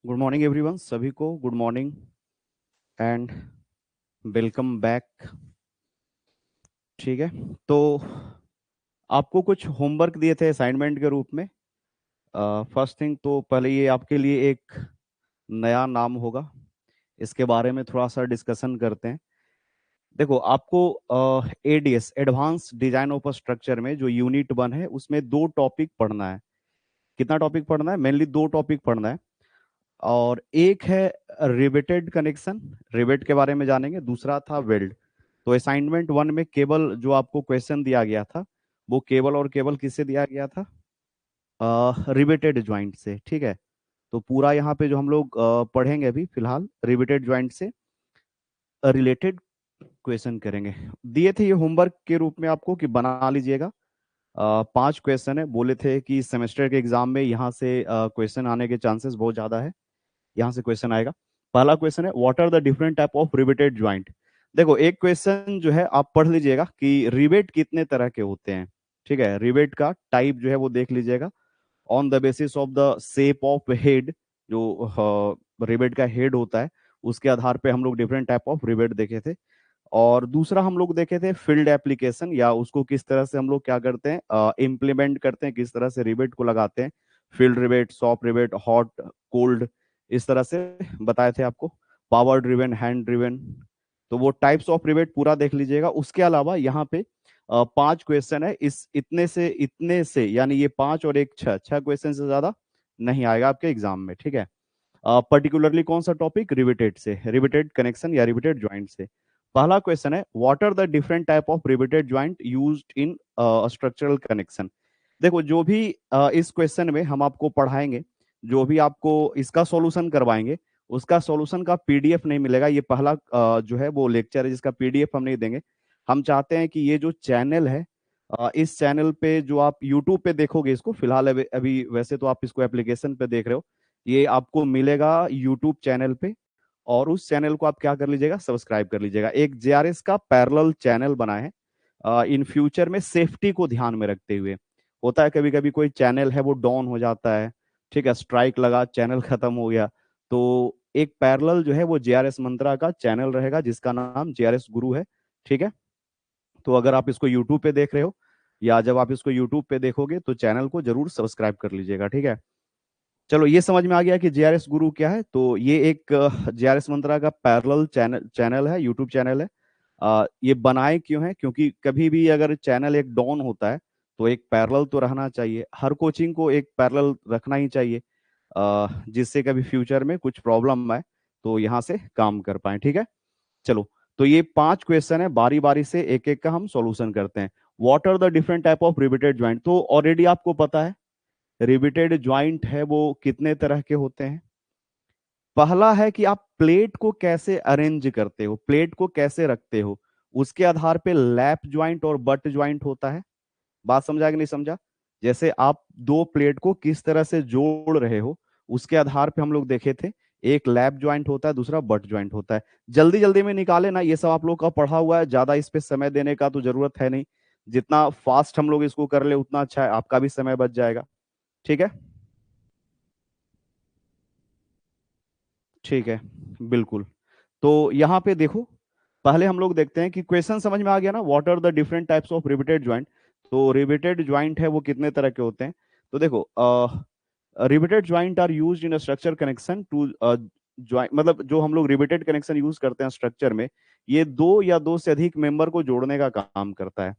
Good morning everyone, सभी को good morning and welcome back. ठीक है, तो आपको कुछ होमवर्क दिए थे असाइनमेंट के रूप में। फर्स्ट थिंग तो पहले ये आपके लिए एक नया नाम होगा, इसके बारे में थोड़ा सा डिस्कशन करते हैं। देखो, आपको ADS advance design of structure में जो यूनिट 1 है उसमें दो टॉपिक पढ़ना है। कितना टॉपिक पढ़ना है? मेनली दो टॉपिक पढ़ना है। और एक है रिवेटेड कनेक्शन, रिवेट के बारे में जानेंगे। दूसरा था वेल्ड। तो असाइनमेंट 1 में केवल जो आपको क्वेश्चन दिया गया था वो केवल और केवल किससे दिया गया था? रिवेटेड ज्वाइंट से। ठीक है, तो पूरा यहाँ पे जो हम लोग पढ़ेंगे अभी फिलहाल रिवेटेड ज्वाइंट से रिलेटेड क्वेश्चन करेंगे। दिए थे ये होमवर्क के रूप में आपको कि बना लीजिएगा। 5 क्वेश्चन है, बोले थे कि सेमेस्टर के एग्जाम में यहाँ से क्वेश्चन आने के चांसेस बहुत ज्यादा है। यहाँ से क्वेश्चन आएगा। पहला क्वेश्चन है, what are the different type of riveted joint. देखो, एक क्वेश्चन जो है आप पढ़ लीजिएगा कि रिवेट कितने तरह के होते हैं। ठीक है, रिवेट का टाइप जो है वो देख लीजिएगा on the basis of the shape of head. जो रिवेट का हेड होता है उसके आधार पे हम लोग डिफरेंट टाइप ऑफ रिवेट देखे थे। और दूसरा हम लोग देखे थे फील्ड एप्लीकेशन, या उसको किस तरह से हम लोग क्या करते हैं, इम्प्लीमेंट करते हैं, किस तरह से रिवेट को लगाते हैं। Field rivet, soft rivet, hot, cold, इस तरह से बताए थे आपको। पावर ड्रिवन, हैंड ड्रिवन, तो वो टाइप्स ऑफ रिवेट पूरा देख लीजिएगा। उसके अलावा यहाँ पे 5 क्वेश्चन है। इस इतने से यानी ये 5 और एक 6, 6 क्वेश्चन से ज्यादा नहीं आएगा आपके एग्जाम में। ठीक है, पर्टिकुलरली कौन सा टॉपिक? रिवेटेड से, रिवेटेड कनेक्शन या रिवेटेड ज्वाइंट से। पहला क्वेश्चन है, what are the different type of riveted joint used in structural connection. देखो, जो भी इस क्वेश्चन में हम आपको पढ़ाएंगे, जो भी आपको इसका सॉल्यूशन करवाएंगे, उसका सॉल्यूशन का पीडीएफ नहीं मिलेगा। ये पहला जो है वो लेक्चर है जिसका पीडीएफ हम नहीं देंगे। हम चाहते हैं कि ये जो चैनल है, इस चैनल पे जो आप यूट्यूब पे देखोगे इसको फिलहाल, अभी वैसे तो आप इसको एप्लीकेशन पे देख रहे हो, ये आपको मिलेगा यूट्यूब चैनल पे। और उस चैनल को आप क्या कर लीजिएगा? सब्सक्राइब कर लीजिएगा। एक जेआरएस का पैरेलल चैनल बना है इन फ्यूचर में, सेफ्टी को ध्यान में रखते हुए। होता है कभी कभी कोई चैनल है वो डाउन हो जाता है, ठीक है, स्ट्राइक लगा, चैनल खत्म हो गया, तो एक पैरेलल जो है वो जेआरएस मंत्रा का चैनल रहेगा जिसका नाम जेआरएस गुरु है। ठीक है, तो अगर आप इसको यूट्यूब पे देख रहे हो या जब आप इसको यूट्यूब पे देखोगे तो चैनल को जरूर सब्सक्राइब कर लीजिएगा। ठीक है, चलो ये समझ में आ गया कि जेआरएस गुरु क्या है। तो ये एक जेआरएस मंत्रा का पैरेलल चैनल है, यूट्यूब चैनल है। ये बनाए क्यों है? क्योंकि कभी भी अगर चैनल एक डाउन होता है तो एक पैरेलल तो रहना चाहिए। हर कोचिंग को एक पैरेलल रखना ही चाहिए, जिससे कभी फ्यूचर में कुछ प्रॉब्लम आए तो यहाँ से काम कर पाए। ठीक है, चलो, तो ये 5 क्वेश्चन है, बारी बारी से एक एक का हम सॉल्यूशन करते हैं। What are the different type of riveted joint, तो ऑलरेडी आपको पता है रिवेटेड ज्वाइंट है वो कितने तरह के होते हैं। पहला है कि आप प्लेट को कैसे अरेंज करते हो, प्लेट को कैसे रखते हो, उसके आधार पे लैप ज्वाइंट और बट ज्वाइंट होता है। बात समझा कि नहीं समझा? जैसे आप दो प्लेट को किस तरह से जोड़ रहे हो उसके आधार पे हम लोग देखे थे, एक लैप ज्वाइंट होता है, दूसरा बट ज्वाइंट होता है। जल्दी जल्दी में निकाले ना, ये सब आप लोग का पढ़ा हुआ है, ज्यादा इस पे समय देने का तो जरूरत है नहीं। जितना फास्ट हम लोग इसको कर ले उतना अच्छा है, आपका भी समय बच जाएगा। ठीक है, ठीक है, बिल्कुल। तो यहाँ पे देखो, पहले हम लोग देखते हैं कि क्वेश्चन समझ में आ गया ना, what are the different types of riveted joint. तो रिवेटेड ज्वाइंट है वो कितने तरह के होते हैं? तो देखो, riveted joint are used in structure connection to joint, मतलब जो हम लोग रिवेटेड कनेक्शन यूज करते हैं स्ट्रक्चर में, ये दो या दो से अधिक मेंबर को जोड़ने का काम करता है।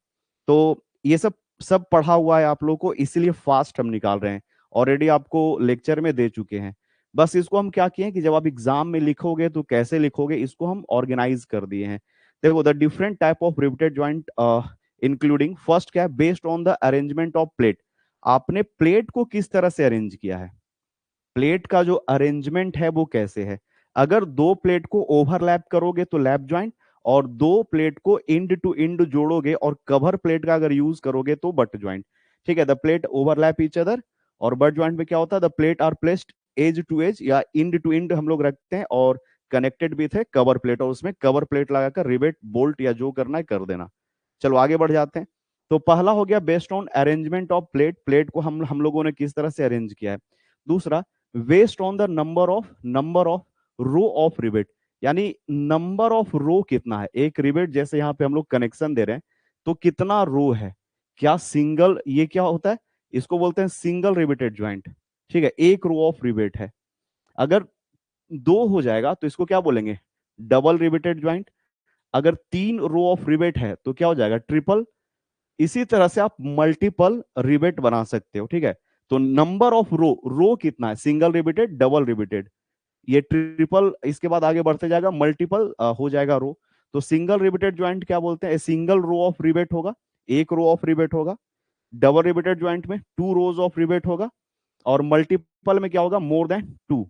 तो ये सब सब पढ़ा हुआ है आप लोग को, इसीलिए फास्ट हम निकाल रहे हैं। ऑलरेडी आपको लेक्चर में दे चुके हैं। बस इसको हम क्या किए कि जब आप एग्जाम में लिखोगे तो कैसे लिखोगे इसको हम ऑर्गेनाइज कर दिए हैं। देखो, the different type of riveted joint including, first क्या है, based on the arrangement of plate. आपने प्लेट को किस तरह से अरेंज किया है, प्लेट का जो अरेंजमेंट है वो कैसे है। अगर दो प्लेट को ओवरलैप करोगे तो लैप ज्वाइंट, और दो प्लेट को इंड टू इंड जोड़ोगे और कवर प्लेट का अगर यूज करोगे तो बट ज्वाइंट। ठीक है, the plate overlap each other. और बट ज्वाइंट में क्या होता है, the plate are placed edge to edge या इंड टू इंड हम लोग रखते हैं, और कनेक्टेड भी थे कवर प्लेट, और उसमें कवर प्लेट लगाकर रिवेट बोल्ट या जो करना है कर देना। चलो आगे बढ़ जाते हैं। तो पहला हो गया based on arrangement of plate, plate को हम लोगों ने किस तरह से अरेंज किया है। दूसरा, based on the number of row of rivet, यानी नंबर ऑफ रो कितना है। एक रिवेट जैसे यहाँ पे हम लोग कनेक्शन दे रहे हैं, तो कितना रो है, क्या सिंगल, ये क्या होता है, इसको बोलते हैं सिंगल रिवेटेड ज्वाइंट। ठीक है, एक रो ऑफ रिवेट है। अगर दो हो जाएगा तो इसको क्या बोलेंगे, डबल रिवेटेड ज्वाइंट। अगर तीन रो ऑफ रिवेट है तो क्या हो जाएगा, ट्रिपल। इसी तरह से आप मल्टीपल रिवेट बना सकते हो। ठीक है, तो नंबर ऑफ रो, रो कितना है, सिंगल रिवेटेड, डबल रिवेटेड, ये ट्रिपल, इसके बाद आगे बढ़ते जाएगा मल्टीपल हो जाएगा रो। तो सिंगल रिवेटेड ज्वाइंट क्या बोलते हैं, सिंगल रो ऑफ रिवेट होगा, एक रो ऑफ रिवेट होगा। डबल रिवेटेड ज्वाइंट में टू रोज ऑफ रिवेट होगा, और मल्टीपल में क्या होगा, मोर देन टू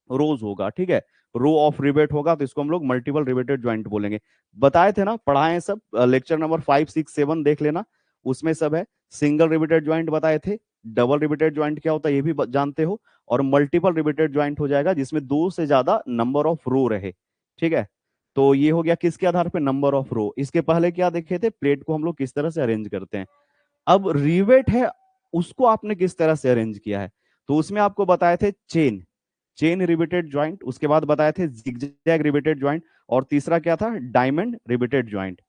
रोज होगा। ठीक है, रो ऑफ रिवेट होगा तो इसको हम लोग मल्टीपल रिवेटेड ज्वाइंट बोलेंगे। बताए थे ना, पढ़ाए सब, लेक्चर नंबर 5, 6, 7 देख लेना, उसमें सब है। सिंगल रिवेटेड ज्वाइंट बताए थे, डबल रिवेटेड ज्वाइंट क्या होता है ये भी जानते हो, और मल्टीपल रिवेटेड ज्वाइंट हो जाएगा जिसमें दो से ज्यादा नंबर ऑफ रो रहे। ठीक है, तो ये हो गया किसके आधार पे, नंबर ऑफ रो। इसके पहले क्या देखे थे, प्लेट को हम लोग किस तरह से अरेंज करते हैं। अब रिवेट है, उसको आपने किस तरह से अरेंज किया है, तो उसमें आपको बताए थे चेन, चेन रिवेटेड ज्वाइंट, उसके बाद बताए थे जिगजैग रिवेटेड ज्वाइंट, और तीसरा क्या था, डायमंड रिवेटेड ज्वाइंट।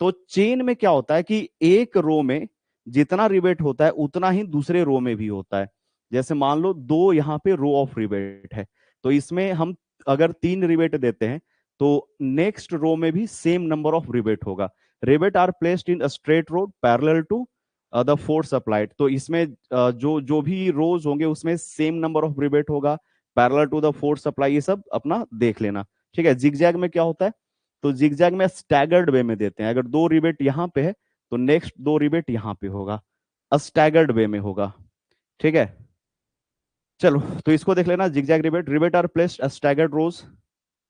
तो चेन में क्या होता है कि एक रो में जितना रिवेट होता है उतना ही दूसरे रो में भी होता है। जैसे मान लो दो यहाँ पे रो ऑफ रिवेट है, तो इसमें हम अगर तीन रिवेट देते हैं तो नेक्स्ट रो में भी सेम नंबर ऑफ रिवेट होगा। Rivet are placed in straight row parallel to the force applied, तो इसमें जो जो भी रोज होंगे उसमें सेम नंबर ऑफ रिवेट होगा, parallel to the force supply, ये सब अपना देख लेना। ठीक है, जिगजैग में क्या होता है, तो जिगजैग में स्टैगर्ड वे में देते हैं। अगर दो रिवेट यहाँ पे है तो नेक्स्ट दो रिवेट यहाँ पे होगा, स्टैगर्ड वे में होगा। ठीक है, चलो तो इसको देख लेना, zigzag rivet, rivet are placed staggered rows.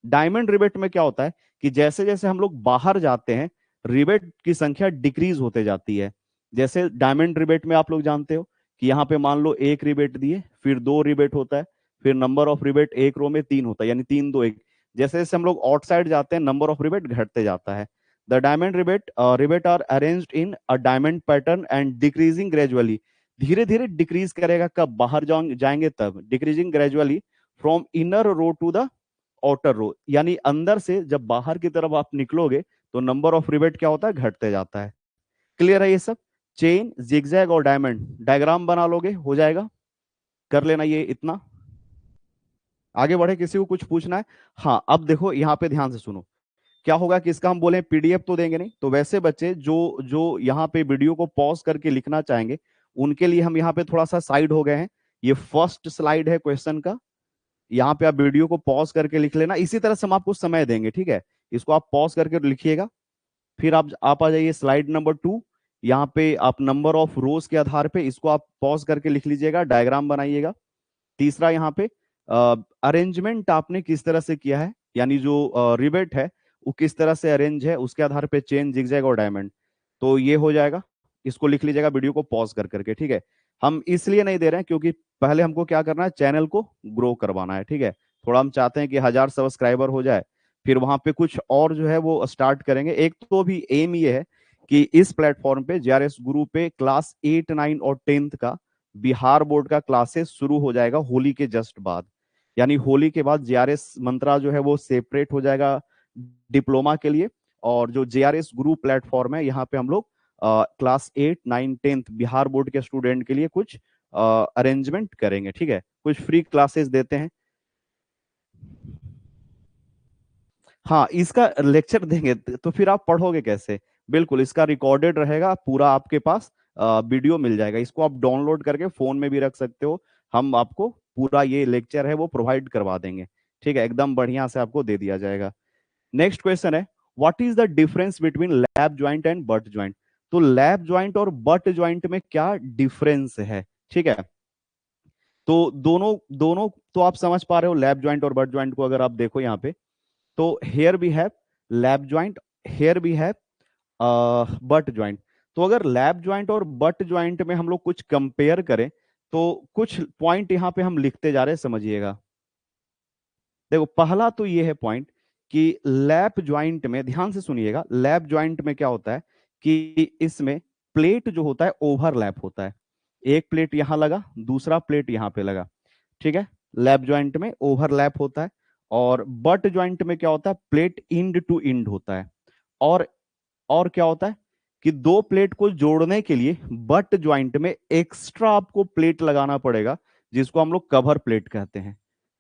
Diamond rivet में क्या होता है कि जैसे जैसे हम लोग बाहर जाते हैं रिवेट की संख्या डिक्रीज होते जाती है। जैसे डायमंड रिवेट में आप लोग जानते हो कि यहाँ पे मान लो एक रिवेट दिए, फिर दो रिवेट होता है, फिर नंबर ऑफ रिवेट एक रो में तीन होता है, यानी तीन दो एक। जैसे जैसे हम लोग आउटसाइड जाते हैं नंबर ऑफ रिवेट घटते जाता है। The diamond rivet are arranged in a diamond pattern and decreasing gradually, धीरे धीरे डिक्रीज करेगा, कब बाहर जाएंगे तब, decreasing gradually from inner row to the outer row, यानी अंदर से जब बाहर की तरफ आप निकलोगे तो नंबर ऑफ रिवेट क्या होता है, घटते जाता है। क्लियर है ये सब, चेन जिगजैग और डायमंड डायग्राम बना लोगे हो जाएगा, कर लेना ये इतना। आगे बढ़े, किसी को कुछ पूछना है। हाँ, अब देखो यहाँ पे ध्यान से सुनो, क्या होगा कि इसका हम बोले पीडीएफ तो देंगे नहीं, तो वैसे बच्चे जो जो यहाँ पे वीडियो को पॉज करके लिखना चाहेंगे उनके लिए हम यहाँ पे थोड़ा सा साइड हो गए हैं। ये फर्स्ट स्लाइड है क्वेश्चन का, यहाँ पे आप वीडियो को पॉज करके लिख लेना, इसी तरह से हम आपको समय देंगे। ठीक है, इसको आप पॉज करके लिखिएगा, फिर आप आ जाइए स्लाइड नंबर 2। यहाँ पे आप नंबर ऑफ रोज के आधार पे इसको आप पॉज करके लिख लीजिएगा, डायग्राम बनाइएगा। तीसरा यहाँ पे अरेंजमेंट आपने किस तरह से किया है, यानी जो रिवेट है वो किस तरह से अरेंज है, उसके आधार पे चेन जिगजैग और डायमंड, तो ये हो जाएगा। इसको लिख लीजिएगा वीडियो को पॉज कर करके। ठीक है, हम इसलिए नहीं दे रहे हैं क्योंकि पहले हमको क्या करना है, चैनल को ग्रो करवाना है। ठीक है, थोड़ा हम चाहते हैं कि 1000 सब्सक्राइबर हो जाए, फिर वहां पे कुछ और जो है वो स्टार्ट करेंगे। एक तो भी एम ये है कि इस प्लेटफॉर्म पे जेआरएस गुरु पे क्लास 8, 9 और 10th का बिहार बोर्ड का क्लासेस शुरू हो जाएगा होली के जस्ट बाद, यानी होली के बाद जेआरएस मंत्रा जो है वो सेपरेट हो जाएगा डिप्लोमा के लिए। और जो जेआरएस गुरु प्लेटफॉर्म है यहाँ पे हम लोग क्लास 8, 9, 10th बिहार बोर्ड के स्टूडेंट के लिए कुछ अरेंजमेंट करेंगे। ठीक है, कुछ फ्री क्लासेस देते हैं। हाँ, इसका लेक्चर देंगे तो फिर आप पढ़ोगे कैसे, बिल्कुल इसका रिकॉर्डेड रहेगा पूरा आपके पास, वीडियो मिल जाएगा, इसको आप डाउनलोड करके फोन में भी रख सकते हो। हम आपको पूरा ये लेक्चर है वो प्रोवाइड करवा देंगे। ठीक है, एकदम बढ़िया से आपको दे दिया जाएगा। नेक्स्ट क्वेश्चन है, what is the difference between lap joint and butt joint. तो लैप ज्वाइंट और बट ज्वाइंट में क्या डिफरेंस है। ठीक है, तो दोनों दोनों तो आप समझ पा रहे हो, लैप ज्वाइंट और बट ज्वाइंट को अगर आप देखो यहाँ पे, तो हेयर भी है लैप ज्वाइंट, हेयर भी है बट ज्वाइंट। तो अगर लैप ज्वाइंट और बट ज्वाइंट में हम लोग कुछ कंपेयर करें तो कुछ पॉइंट यहां पे हम लिखते जा रहे हैं, समझिएगा। देखो, पहला तो ये है पॉइंट कि लैप ज्वाइंट में, ध्यान से सुनिएगा, लैप ज्वाइंट में क्या होता है कि इसमें प्लेट जो होता है ओवरलैप होता है, एक प्लेट यहां लगा दूसरा प्लेट यहां पे लगा। ठीक है, लैप ज्वाइंट में ओवरलैप होता है। और बट ज्वाइंट में क्या होता है, प्लेट इंड टू इंड होता है। और और क्या होता है कि दो प्लेट को जोड़ने के लिए बट ज्वाइंट में एक्स्ट्रा आपको प्लेट लगाना पड़ेगा, जिसको हम लोग कवर प्लेट कहते हैं।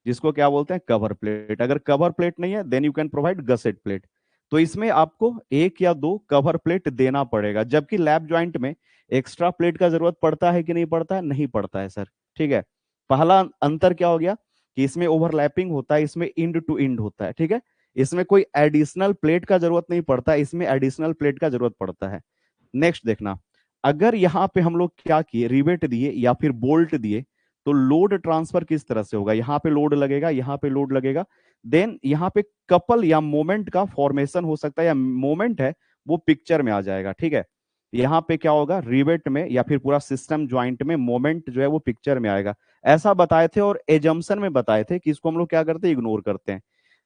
जिसको क्या बोलते हैं, कवर प्लेट। अगर कवर प्लेट नहीं है then you can provide gusset plate. तो इसमें आपको एक या दो कवर प्लेट देना पड़ेगा, जबकि लैप ज्वाइंट में एक्स्ट्रा प्लेट का जरूरत पड़ता है कि नहीं पड़ता है, नहीं पड़ता है सर। ठीक है, पहला अंतर क्या हो गया कि इसमें ओवरलैपिंग होता है, इसमें इंड टू इंड होता है। ठीक है, इसमें कोई एडिशनल प्लेट का जरूरत नहीं पड़ता, इसमें एडिशनल प्लेट का जरूरत पड़ता है। नेक्स्ट देखना, अगर यहाँ पे हम लोग क्या किए, रिवेट दिए या फिर बोल्ट दिए, तो लोड ट्रांसफर किस तरह से होगा, यहाँ पे लोड लगेगा, यहाँ पे लोड लगेगा, देन यहाँ पे कपल या मोमेंट का फॉर्मेशन हो सकता है, या मोमेंट है वो पिक्चर में आ जाएगा। ठीक है, यहाँ पे क्या होगा, रिवेट में या फिर पूरा सिस्टम ज्वाइंट में मोमेंट जो है वो पिक्चर में आएगा। ऐसा बताए थे और एजम्पशन में बताए थे कि इसको हम लोग क्या करते हैं, इग्नोर करते हैं।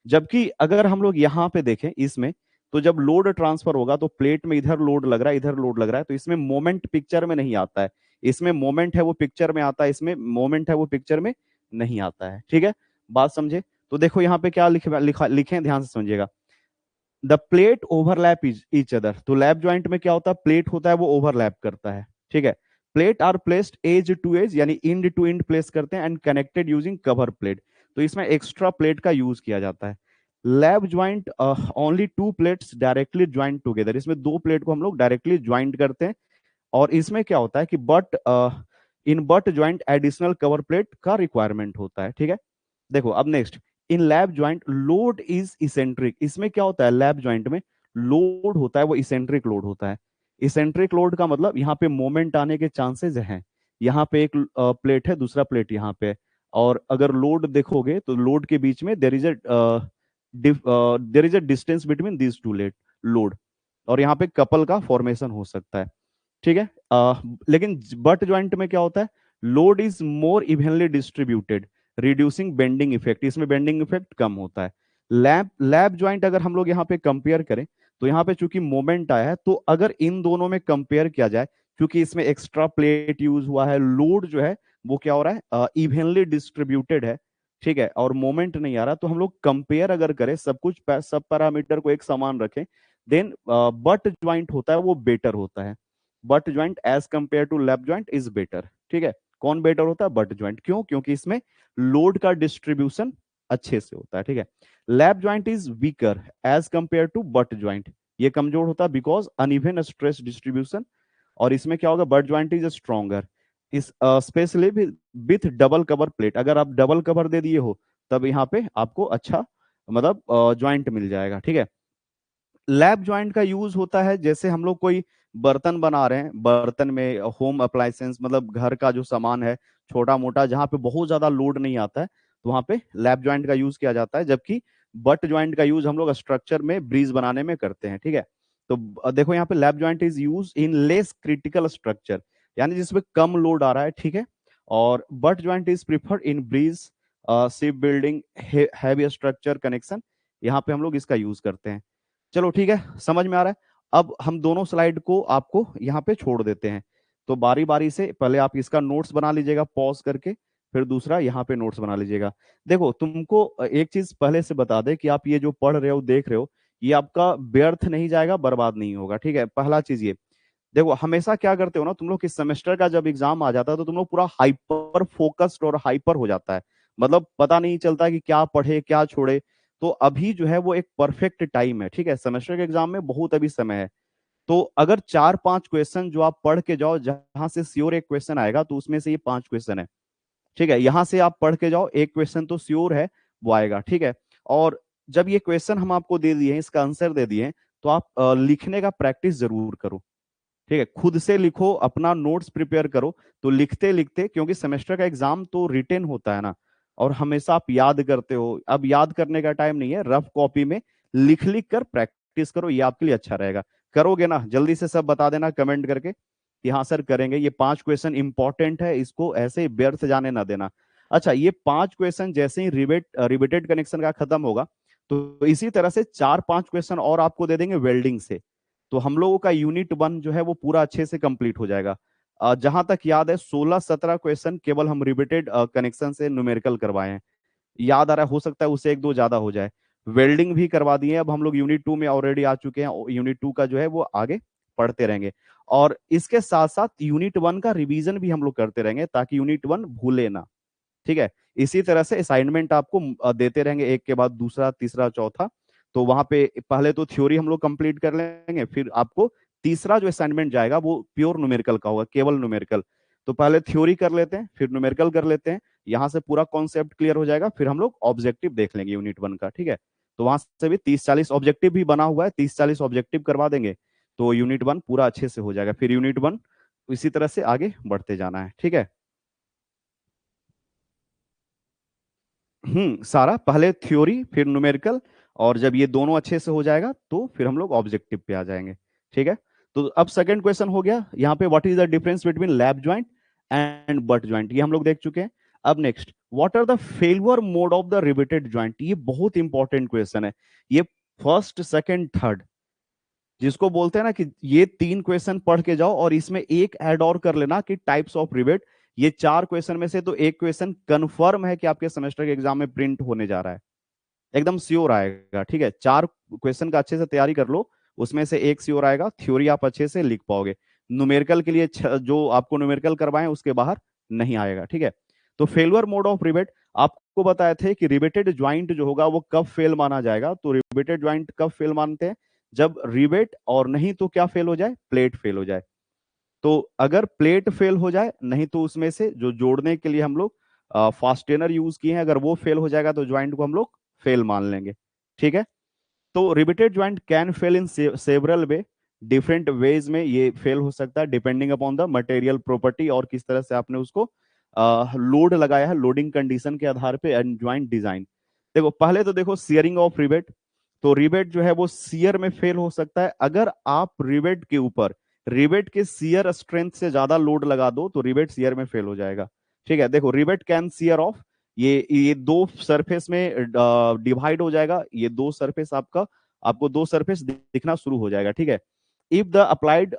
जबकि अगर हम लोग यहाँ पे देखें इसमें, तो जब लोड ट्रांसफर होगा तो प्लेट में इधर लोड लग रहा है, इधर लोड लग रहा है, तो इसमें मोमेंट पिक्चर में नहीं आता है। इसमें मोमेंट है वो पिक्चर में आता है, इसमें मोमेंट है वो पिक्चर में नहीं आता है। ठीक है, बात समझे। तो देखो यहाँ पे क्या लिखे, ध्यान से समझिएगा। The plate overlap each other. तो लैप ज्वाइंट में क्या होता है, प्लेट होता है वो ओवरलैप करता है। ठीक है, plate are placed edge to edge, यानी इंड टू इंड प्लेस करते हैं, and connected using cover plate. तो इसमें एक्स्ट्रा प्लेट का यूज किया जाता है। Lap joint only two plates directly joint together. इसमें दो प्लेट को हम लोग डायरेक्टली ज्वाइंट करते हैं। और इसमें क्या होता है कि but in but joint additional cover plate का रिक्वायरमेंट होता है। ठीक है, देखो अब next, in lap joint load is eccentric. इसमें क्या होता है, लैप ज्वाइंट में लोड होता है वो इसेंट्रिक लोड होता है। इसेंट्रिक लोड का मतलब यहाँ पे मोमेंट आने के चांसेस हैं। यहाँ पे एक प्लेट है, दूसरा प्लेट यहाँ पे है, और अगर लोड देखोगे तो लोड के बीच में there is a distance between these two load, और यहाँ पे कपल का फॉर्मेशन हो सकता है। ठीक है, लेकिन बट ज्वाइंट में क्या होता है, load is more evenly distributed, reducing bending effect. इसमें बेंडिंग इफेक्ट कम होता है। लैप लैप ज्वाइंट अगर हम लोग यहाँ पे कंपेयर करें, तो यहाँ पे चूंकि मोमेंट आया है, तो अगर इन दोनों में कंपेयर किया जाए, क्योंकि इसमें एक्स्ट्रा प्लेट यूज हुआ है, लोड जो है वो क्या हो रहा है, इवनली डिस्ट्रीब्यूटेड है। ठीक है, और मोमेंट नहीं आ रहा, तो हम लोग कंपेयर अगर करें, सब कुछ सब पैरामीटर को एक समान रखें, देन बट ज्वाइंट होता है वो बेटर होता है। Butt joint as compare to lap joint is better. ठीक है, कौन बेटर होता है, बट ज्वाइंट। क्यों, क्योंकि इसमें लोड का डिस्ट्रीब्यूशन अच्छे से होता है। ठीक है, lap joint is weaker as compare to butt joint. ये कमजोर होता है बिकॉज अनइवन स्ट्रेस डिस्ट्रीब्यूशन। और इसमें क्या होगा, बट ज्वाइंट इज स्ट्रॉन्गर, इस specially with double cover plate. अगर आप डबल कवर दे दिए हो तब यहाँ पे आपको अच्छा मतलब ज्वाइंट मिल जाएगा। ठीक है, लैप ज्वाइंट का यूज होता है जैसे हम लोग कोई बर्तन बना रहे हैं, बर्तन में होम अप्लायंसेस मतलब घर का जो सामान है छोटा मोटा, जहां पे बहुत ज्यादा लोड नहीं आता है, तो वहां पे लैप ज्वाइंट का यूज किया जाता है। जबकि बट ज्वाइंट का यूज हम लोग स्ट्रक्चर में ब्रिज बनाने में करते हैं। ठीक है, तो देखो यहाँ पे lap joint is use in less critical structure, यानी जिसमें कम लोड आ रहा है। ठीक है, और butt joint is preferred in bridge, ship building, heavy structure connection, यहाँ पे हम लोग इसका यूज करते हैं। चलो ठीक है, समझ में आ रहा है। अब हम दोनों स्लाइड को आपको यहाँ पे छोड़ देते हैं, तो बारी बारी से पहले आप इसका नोट्स बना लीजिएगा पॉज करके, फिर दूसरा यहाँ पे नोट्स बना लीजिएगा। देखो तुमको एक चीज पहले से बता दे कि आप ये जो पढ़ रहे हो देख रहे हो, ये आपका व्यर्थ नहीं जाएगा, बर्बाद नहीं होगा। ठीक है, पहला चीज ये देखो, हमेशा क्या करते हो ना तुम लोग, इस सेमेस्टर का जब एग्जाम आ जाता है तो तुम लोग पूरा हाइपर फोकस्ड और हाइपर हो जाता है, मतलब पता नहीं चलता कि क्या पढ़े क्या छोड़े। तो अभी जो है वो एक परफेक्ट टाइम है। ठीक है, सेमेस्टर के एग्जाम में बहुत अभी समय है। तो अगर चार पांच क्वेश्चन जो आप पढ़ के जाओ, जहां से श्योर एक क्वेश्चन आएगा, तो उसमें से ये पांच क्वेश्चन है। ठीक है, यहां से आप पढ़ के जाओ, एक क्वेश्चन तो श्योर है वो आएगा। ठीक है, और जब ये क्वेश्चन हम आपको दे दिए हैं, इसका आंसर दे दिए हैं, तो आप लिखने का प्रैक्टिस जरूर करो। ठीक है, खुद से लिखो, अपना नोट्स प्रिपेयर करो। तो लिखते लिखते, क्योंकि सेमेस्टर का एग्जाम तो रिटेन होता है ना, और हमेशा आप याद करते हो, अब याद करने का टाइम नहीं है, रफ कॉपी में लिख लिख कर प्रैक्टिस करो, ये आपके लिए अच्छा रहेगा। करोगे ना, जल्दी से सब बता देना कमेंट करके कि हाँ सर करेंगे। ये पांच क्वेश्चन इंपॉर्टेंट है, इसको ऐसे ही व्यर्थ जाने ना देना। अच्छा, ये पांच क्वेश्चन जैसे ही रिवेटेड कनेक्शन का खत्म होगा, तो इसी तरह से चार पांच क्वेश्चन और आपको दे देंगे वेल्डिंग से। तो हम लोगों का यूनिट 1 जो है वो पूरा अच्छे से कंप्लीट हो जाएगा। जहां तक याद है 16-17 क्वेश्चन केवल हम रिपीटेड कनेक्शन से न्यूमेरिकल करवाए हैं। याद आ रहा है, हो सकता है उससे एक दो ज्यादा हो जाए। वेल्डिंग भी करवा दिए। अब हम लोग यूनिट 2 में ऑलरेडी आ चुके हैं, यूनिट 2 का जो है वो आगे पढ़ते रहेंगे। और इसके साथ साथ यूनिट 1 का रिवीजन भी हम लोग करते रहेंगे ताकि यूनिट 1 भूले ना। ठीक है। इसी तरह से असाइनमेंट आपको देते रहेंगे, एक के बाद दूसरा, तीसरा, चौथा। तो वहां पे पहले तो थ्योरी हम लोग कंप्लीट कर लेंगे, फिर आपको तीसरा जो असाइनमेंट जाएगा वो प्योर न्यूमेरिकल का होगा, केवल न्यूमेरिकल। तो पहले थ्योरी कर लेते हैं, फिर न्यूमेरिकल कर लेते हैं। यहां से पूरा कॉन्सेप्ट क्लियर हो जाएगा, फिर हम लोग ऑब्जेक्टिव देख लेंगे यूनिट 1 का। ठीक है। तो वहां से भी 30-40 ऑब्जेक्टिव भी बना हुआ है, 30-40 ऑब्जेक्टिव करवा देंगे तो यूनिट 1 पूरा अच्छे से हो जाएगा। फिर यूनिट 1 इसी तरह से आगे बढ़ते जाना है। ठीक है। सारा पहले थ्योरी फिर न्यूमेरिकल, और जब ये दोनों अच्छे से हो जाएगा तो फिर हम लोग ऑब्जेक्टिव पे आ जाएंगे। ठीक है। तो अब सेकंड क्वेश्चन हो गया यहाँ पे, what is the difference between lap joint and butt joint, ये हम लोग देख चुके हैं। अब next, what are the failure mode of the riveted joint, ये बहुत इंपॉर्टेंट क्वेश्चन है। ये फर्स्ट, सेकंड, थर्ड जिसको बोलते हैं ना कि ये तीन क्वेश्चन पढ़ के जाओ और इसमें एक ऐड और कर लेना कि टाइप्स ऑफ रिवेट। ये चार क्वेश्चन में से तो एक क्वेश्चन कंफर्म है कि आपके सेमेस्टर के एग्जाम में प्रिंट होने जा रहा है, एकदम श्योर आएगा। ठीक है। चार क्वेश्चन का अच्छे से तैयारी कर लो, उसमें से एक श्योर आएगा, थ्योरी आप अच्छे से लिख पाओगे। न्यूमेरिकल के लिए जो आपको न्यूमेरिकल करवाएं उसके बाहर नहीं आएगा। ठीक है। तो फेलुअर मोड ऑफ रिवेट, आपको बताए थे कि रिवेटेड ज्वाइंट जो होगा वो कब फेल माना जाएगा। तो रिवेटेड ज्वाइंट कब फेल मानते हैं, जब रिवेट और नहीं तो क्या फेल हो जाए, प्लेट फेल हो जाए। तो अगर प्लेट फेल हो जाए, नहीं तो उसमें से जो जोड़ने के लिए हम लोग फास्टेनर यूज किए हैं, अगर वो फेल हो जाएगा तो ज्वाइंट को हम लोग फेल मान लेंगे। ठीक है। तो repeated joint can fail in several way, different ways में ये फेल हो सकता है depending upon the material property और किस तरह से आपने उसको लोड लगाया है, लोडिंग कंडीशन के आधार पे एंड ज्वाइंट डिजाइन। देखो पहले तो देखो सियरिंग ऑफ रिवेट। तो रिवेट जो है वो सियर में फेल हो सकता है अगर आप रिवेट के ऊपर रिवेट के सियर स्ट्रेंथ से ज्यादा लोड लगा दो तो रिवेट सियर में फेल हो जाएगा। ठीक है। देखो रिवेट कैन सियर ऑफ, ये दो सरफेस में डिवाइड हो जाएगा, ये दो सरफेस आपको दो सरफेस दिखना शुरू हो जाएगा। ठीक है। इफ द अप्लाइड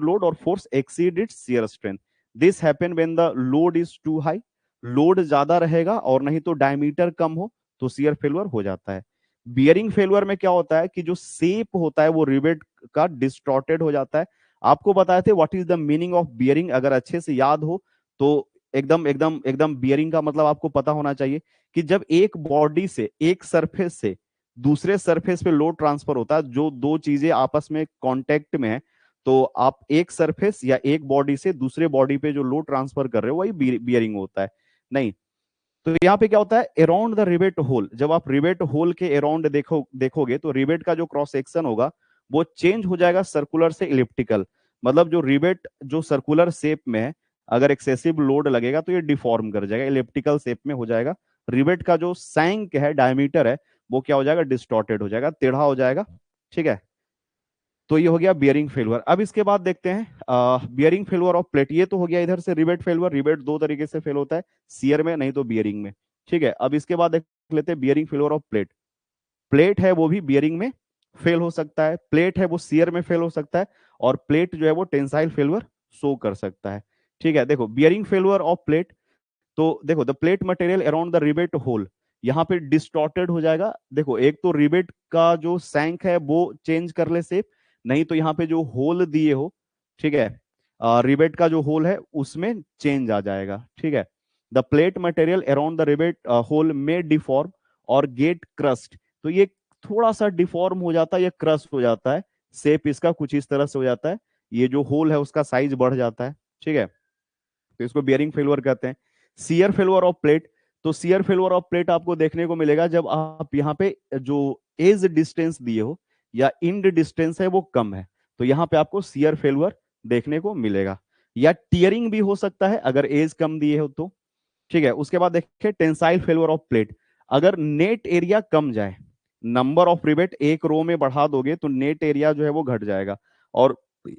लोड और force exceed its shear strength, this happen when the load is too high, load ज्यादा रहेगा और नहीं तो डायमीटर कम हो तो शियर फेलुअर हो जाता है। बियरिंग फेलुअर में क्या होता है कि जो शेप होता है वो रिवेट का डिस्टॉर्टेड हो जाता है। आपको बताए थे what is the meaning of bearing, अगर अच्छे से याद हो तो एकदम एकदम एकदम बियरिंग का मतलब आपको पता होना चाहिए कि जब एक बॉडी से, एक सरफेस से दूसरे सरफेस पे लोड ट्रांसफर होता है, जो दो चीजें आपस में कांटेक्ट में है, तो आप एक सरफेस या एक बॉडी से दूसरे बॉडी पे जो लोड ट्रांसफर कर रहे हो वही बियरिंग होता है। नहीं, तो यहाँ पे क्या होता है, अराउंड द रिवेट होल, जब आप रिवेट होल के अराउंड देखोगे तो रिवेट का जो क्रॉस सेक्शन होगा वो चेंज हो जाएगा सर्कुलर से इलिप्टिकल। मतलब जो रिवेट जो सर्कुलर शेप में है, अगर एक्सेसिव लोड लगेगा तो ये डिफॉर्म कर जाएगा, इलिप्टिकल शेप में हो जाएगा। रिवेट का जो सैंक है, डायमीटर है, वो क्या हो जाएगा, डिस्टॉर्टेड हो जाएगा, टेढ़ा हो जाएगा। ठीक है। तो ये हो गया बियरिंग फेलुअर। अब इसके बाद देखते हैं बियरिंग फेलुअर ऑफ प्लेट। ये तो हो गया इधर से रिवेट फेलुअर। रिवेट दो तरीके से फेल होता है, सियर में नहीं तो बियरिंग में। ठीक है। अब इसके बाद देख लेते हैं bearing failure of plate. Plate है वो भी बियरिंग में फेल हो सकता है, प्लेट है वो सियर में फेल हो सकता है, और प्लेट जो है वो टेंसाइल फेलुअर शो कर सकता है। ठीक है। देखो बियरिंग फेलुअर ऑफ प्लेट, तो देखो the plate material around the rivet hole, यहाँ पे डिस्टॉर्टेड हो जाएगा। देखो एक तो रिवेट का जो सैंक है वो चेंज कर ले शेप, नहीं तो यहाँ पे जो होल दिए हो, ठीक है, रिवेट का जो होल है उसमें चेंज आ जाएगा। ठीक है। The plate material around the rivet hole में डिफॉर्म और गेट क्रस्ट, तो ये थोड़ा सा डिफॉर्म हो जाता है, ये क्रस्ट हो जाता है, शेप इसका कुछ इस तरह से हो जाता है, ये जो होल है उसका साइज बढ़ जाता है। ठीक है। तो इसको बियरिंग फेलुअर कहते हैं। सियर फेलुअर ऑफ प्लेट, तो सियर फेलुअर ऑफ प्लेट आपको देखने को मिलेगा जब आप यहाँ पे जो एज डिस्टेंस दिए हो या इंड डिस्टेंस है वो कम है, तो यहाँ पे आपको सियर फेलुअर देखने को मिलेगा। या टीयरिंग भी हो सकता है अगर एज कम दिए हो तो। ठीक है। उसके बाद देखिए टेंसाइल फेलुअर ऑफ प्लेट, अगर नेट एरिया कम जाए, नंबर ऑफ रिवेट एक रो में बढ़ा दोगे तो नेट एरिया जो है वो घट जाएगा, और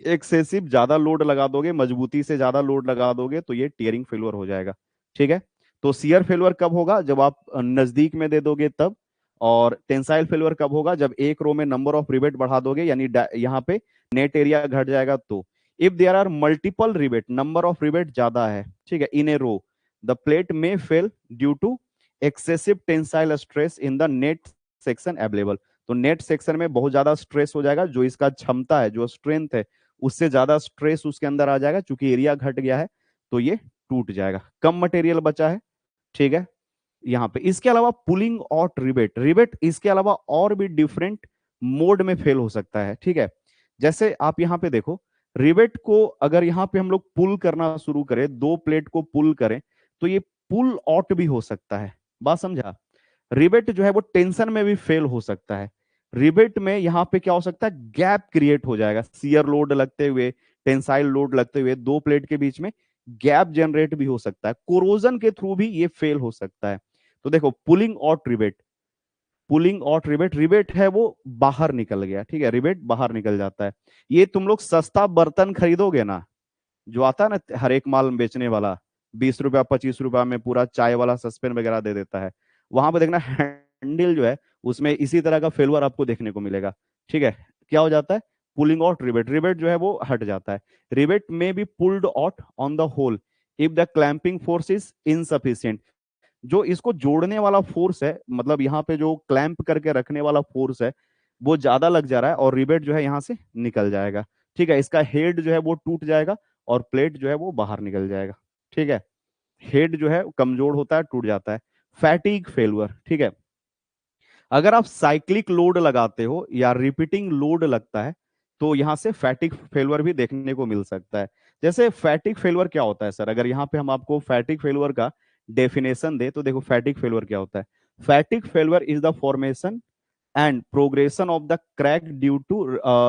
एक्सेसिव ज्यादा लोड लगा दोगे, मजबूती से ज्यादा लोड लगा दोगे तो ये टीयरिंग फेलुअर हो जाएगा। ठीक है। तो सियर फेलुअर कब होगा, जब आप नजदीक में दे दोगे तब। और टेंसाइल फेलुअर कब होगा, जब एक रो में नंबर ऑफ रिवेट बढ़ा दोगे, यानी यहाँ पे नेट एरिया घट जाएगा तो। If there are multiple rivet, number of rivet ज्यादा है, ठीक है, in a row, the plate may fail due to excessive tensile stress in the net section available. तो नेट सेक्शन में बहुत ज्यादा स्ट्रेस हो जाएगा, जो इसका क्षमता है, जो स्ट्रेंथ है, उससे ज्यादा स्ट्रेस उसके अंदर आ जाएगा, चूंकि एरिया घट गया है तो ये टूट जाएगा, कम मटेरियल बचा है, ठीक है। यहाँ पे इसके अलावा पुलिंग आउट रिवेट, रिवेट इसके अलावा और भी डिफरेंट मोड में फेल हो सकता है, ठीक है। जैसे आप यहाँ पे देखो, रिवेट को अगर यहाँ पे हम लोग पुल करना शुरू करें, दो प्लेट को पुल करें, तो ये पुल आउट भी हो सकता है, बात समझा। रिवेट जो है वो टेंशन में भी फेल हो सकता है। रिवेट में यहाँ पे क्या हो सकता है, गैप क्रिएट हो जाएगा, शियर लोड लगते हुए, टेंसाइल लोड लगते हुए दो प्लेट के बीच में गैप जनरेट भी हो सकता है, कोरोजन के थ्रू भी ये फेल हो सकता है। तो देखो, pulling out rivet, pulling out rivet, rivet है वो बाहर निकल गया, ठीक है, रिवेट बाहर निकल जाता है। ये तुम लोग सस्ता बर्तन खरीदोगे ना, जो आता है ना हर एक माल बेचने वाला, 20 रुपया 25 रुपया में पूरा चाय वाला सस्पेन वगैरह दे देता है, वहां पर देखना हैंडल जो है उसमें इसी तरह का फेलवर आपको देखने को मिलेगा, ठीक है। क्या हो जाता है, पुलिंग आउट रिवेट, रिवेट जो है वो हट जाता है। Rivet may be pulled out on the hole if the clamping force is insufficient, जो इसको जोड़ने वाला फोर्स है, मतलब यहाँ पे जो क्लैंप करके रखने वाला फोर्स है वो ज्यादा लग जा रहा है और रिवेट जो है यहाँ से निकल जाएगा, ठीक है, इसका हेड जो है वो टूट जाएगा और प्लेट जो है वो बाहर निकल जाएगा, ठीक है। हेड जो है कमजोर होता है, टूट जाता है। फैटिग फेलुअर, ठीक है, अगर आप साइक्लिक लोड लगाते हो या रिपीटिंग लोड लगता है तो यहां से फैटिक फेलुअर भी देखने को मिल सकता है। जैसे फैटिक फेलुअर क्या होता है सर, अगर यहाँ पे हम आपको फैटिक फेलुअर का डेफिनेशन दे तो देखो फैटिक फेलुअर क्या होता है। Fatigue failure is the formation and progression of the crack due to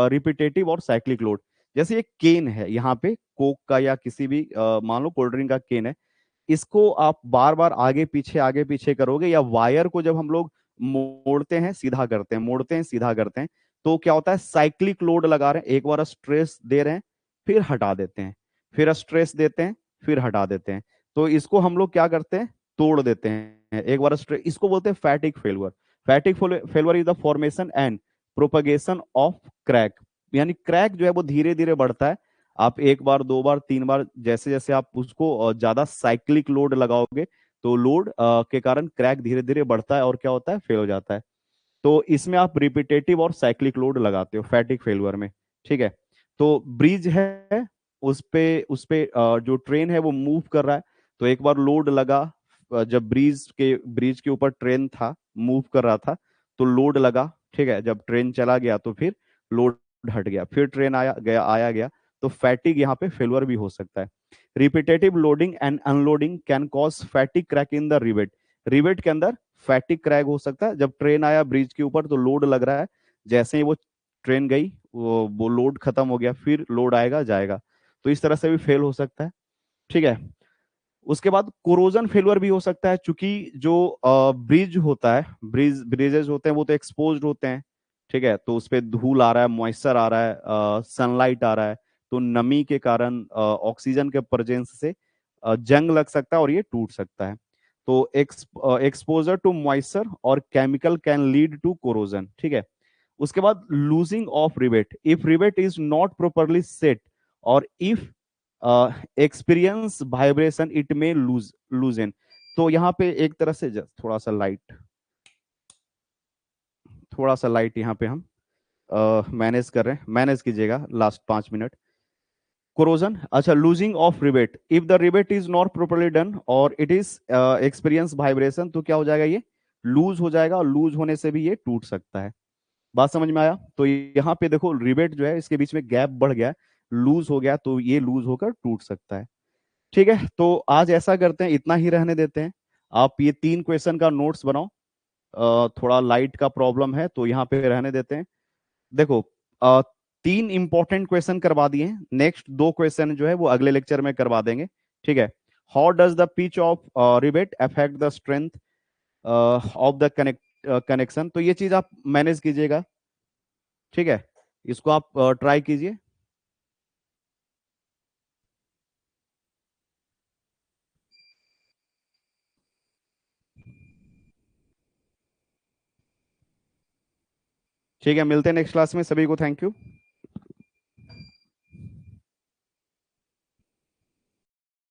repetitive और साइक्लिक लोड। जैसे ये केन है यहाँ पे कोक का या किसी भी मान लो कोल्ड ड्रिंक का केन है, इसको आप बार बार आगे पीछे करोगे, या वायर को जब हम लोग मोड़ते हैं सीधा करते हैं, मोड़ते हैं सीधा करते हैं, तो क्या होता है, साइक्लिक लोड लगा रहे हैं, एक बार स्ट्रेस दे रहे हैं फिर हटा देते हैं, फिर स्ट्रेस देते हैं फिर हटा देते हैं, तो इसको हम लोग क्या करते हैं, तोड़ देते हैं एक बार स्ट्रेस, इसको बोलते हैं फैटिक failure. फैटिक failure is the formation and propagation of crack, यानी क्रैक जो है वो धीरे धीरे बढ़ता है। आप एक बार दो बार तीन बार जैसे जैसे आप उसको ज्यादा साइक्लिक लोड लगाओगे तो लोड के कारण क्रैक धीरे धीरे बढ़ता है और क्या होता है, फेल हो जाता है। तो इसमें आप रिपीटेटिव और साइक्लिक लोड लगाते हो फैटिक फेलुअर में, ठीक है। तो ब्रिज है, उस पे जो ट्रेन है वो मूव कर रहा है, तो एक बार लोड लगा, जब ब्रिज के ऊपर ट्रेन था, मूव कर रहा था, तो लोड लगा, ठीक है, जब ट्रेन चला गया तो फिर लोड हट गया, फिर ट्रेन आया गया, तो फैटिक यहाँ पे फेलुअर भी हो सकता है। Repetitive loading and unloading can cause फैटिक crack in the rivet, rivet के अंदर फैटिक क्रैक हो सकता है। जब ट्रेन आया ब्रिज के ऊपर तो लोड लग रहा है, जैसे ही वो ट्रेन गई वो लोड खत्म हो गया, फिर लोड आएगा जाएगा, तो इस तरह से भी फेल हो सकता है, ठीक है। उसके बाद कोरोजन फेलुअर भी हो सकता है, क्योंकि जो ब्रिज होता है, ब्रिजेस होते हैं वो तो एक्सपोज्ड होते हैं, ठीक है, तो उस पर धूल आ रहा है, मॉइस्चर आ रहा है, सनलाइट आ रहा है, तो नमी के कारण ऑक्सीजन के प्रेजेंस से जंग लग सकता है और ये टूट सकता है। तो एक्सपोजर टू मॉइस्चर और chemical can lead to corrosion, ठीक है। उसके बाद loosing of rivet, if rivet is not properly set और if experience vibration it may loosen. तो यहाँ पे एक तरह से थोड़ा सा लाइट यहाँ पे हम मैनेज कर रहे हैं, मैनेज कीजिएगा लास्ट 5 मिनट। कोरोजन, अच्छा, losing of rivet, if the rivet is not properly done और इट इज एक्सपीरियंस वाइब्रेशन, तो क्या हो जाएगा, ये लूज हो जाएगा और लूज होने से भी ये टूट सकता है। बात समझ में आया। तो यहाँ पे देखो रिवेट जो है इसके बीच में गैप बढ़ गया, लूज हो गया, तो ये लूज होकर टूट सकता है, ठीक है। तो आज ऐसा करते हैं, इतना ही रहने देते हैं। आप ये 3 क्वेश्चन का नोट्स बनाओ, थोड़ा लाइट का प्रॉब्लम है तो यहाँ पे रहने देते हैं। देखो, 3 इंपॉर्टेंट क्वेश्चन करवा दिए हैं, नेक्स्ट 2 क्वेश्चन जो है वो अगले लेक्चर में करवा देंगे, ठीक है। How does the pitch of rivet affect the strength of the connection, तो ये चीज आप मैनेज कीजिएगा, ठीक है, इसको आप ट्राई कीजिए। ठीक है, मिलते हैं नेक्स्ट क्लास में, सभी को थैंक यू।